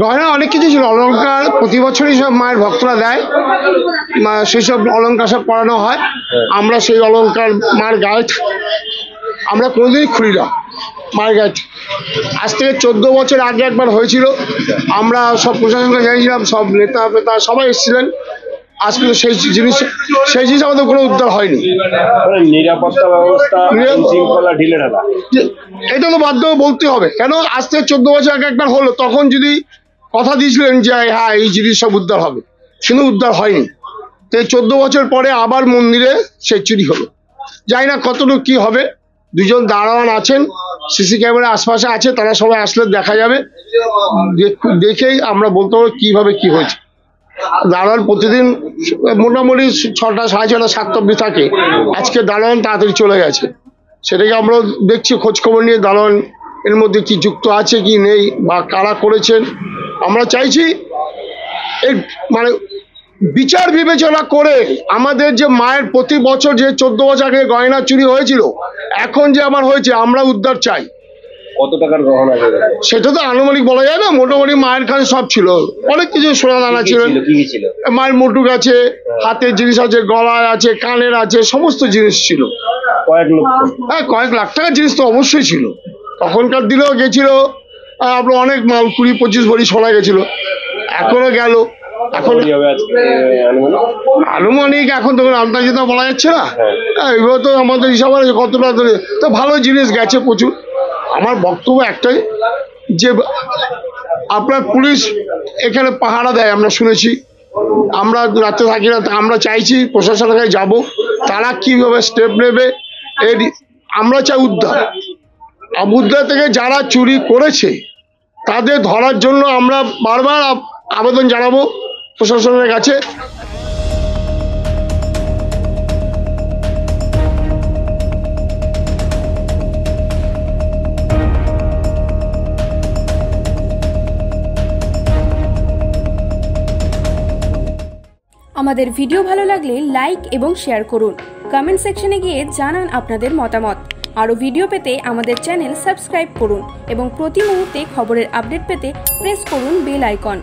গয়না অনেক কিছু ছিল, অলংকার প্রতি বছরই সব মায়ের ভক্তরা দেয়, সেই সব অলংকার সব পরানো হয়। আমরা সেই অলংকার মার গায়ে আমরা কোনোদিনই খুলি না, মায়ের গায়ে। আজ থেকে 14 বছর আগে একবার হয়েছিল, আমরা সব প্রশাসনকে জানিয়েছিলাম, সব নেতা ফেতা সবাই এসেছিলেন। আজ কিন্তু সেই জিনিস আমাদের কোনো উদ্ধার হয়নি। নিরাপত্তা ব্যবস্থা ঢিলেঢালা, এটা তো বাধ্য বলতে হবে, কেন আজ থেকে 14 বছর আগে একবার হলো, তখন যদি কথা দিয়েছিলেন যে হ্যাঁ এই জিনিস সব উদ্ধার হবে, কিন্তু উদ্ধার হয়নি। তো 14 বছর পরে আবার মন্দিরে সেই চুরি হলো। জানি না কতটুকু কি হবে। দুজন দারোয়ান আছেন, সিসি ক্যামেরা আশপাশে আছে, তারা সবাই আসলে দেখা যাবে, দেখেই আমরা বলতে পারবো কিভাবে কি হয়েছে। দারোয়ান প্রতিদিন মোটামুটি 6টা, 6:30, 7টা অব্দি থাকে। আজকে দারোয়ান তাড়াতাড়ি চলে গেছে, সেটাকে আমরা দেখছি, খোঁজ খবর নিয়ে দারোয়ান এর মধ্যে কি যুক্ত আছে কি নেই বা কারা করেছেন। আমরা চাইছি এই মানে বিচার বিবেচনা করে আমাদের যে মায়ের প্রতি বছর যে 14 বছর আগে গয়না চুরি হয়েছিল, এখন যে আমার হয়েছে, আমরা উদ্ধার চাই। কত টাকার গহনা? সেটা তো আনুমানিক বলা যায় না, মোটামুটি মায়ের কাছে সব ছিল, অনেক কিছু সোনা দানা ছিল, মায়ের মুটুক আছে, হাতের জিনিস আছে, গলায় আছে, কানের আছে, সমস্ত জিনিস ছিল। হ্যাঁ, কয়েক লাখ টাকার জিনিস তো অবশ্যই ছিল। তখনকার দিনেও গেছিল আপনার অনেক মাল, 20-25 ভরি সোনা গেছিল, এখনো গেল। এখন আনুমানিক এখন তো আন্দাজিত বলা যাচ্ছে না, এগুলো তো আমাদের হিসাব আছে কতটা ধরে, তো ভালো জিনিস গেছে প্রচুর। আমার বক্তব্য একটাই যে আপনার পুলিশ এখানে পাহারা দেয়, আমরা শুনেছি, আমরা রাতে থাকি না, আমরা চাইছি প্রশাসনের কাছে যাবো, তারা কিভাবে স্টেপ নেবে। আমরা চাই উদ্ধার থেকে যারা চুরি করেছে তাদের ধরার জন্য আমরা বারবার আবেদন জানাবো প্রশাসনের কাছে। আমাদের ভিডিও ভালো লাগলে লাইক এবং শেয়ার করুন। কমেন্ট সেকশনে গিয়ে জানান আপনাদের মতামত। আরও ভিডিও পেতে আমাদের চ্যানেল সাবস্ক্রাইব করুন এবং প্রতি মুহূর্তে খবরের আপডেট পেতে প্রেস করুন বেল আইকন।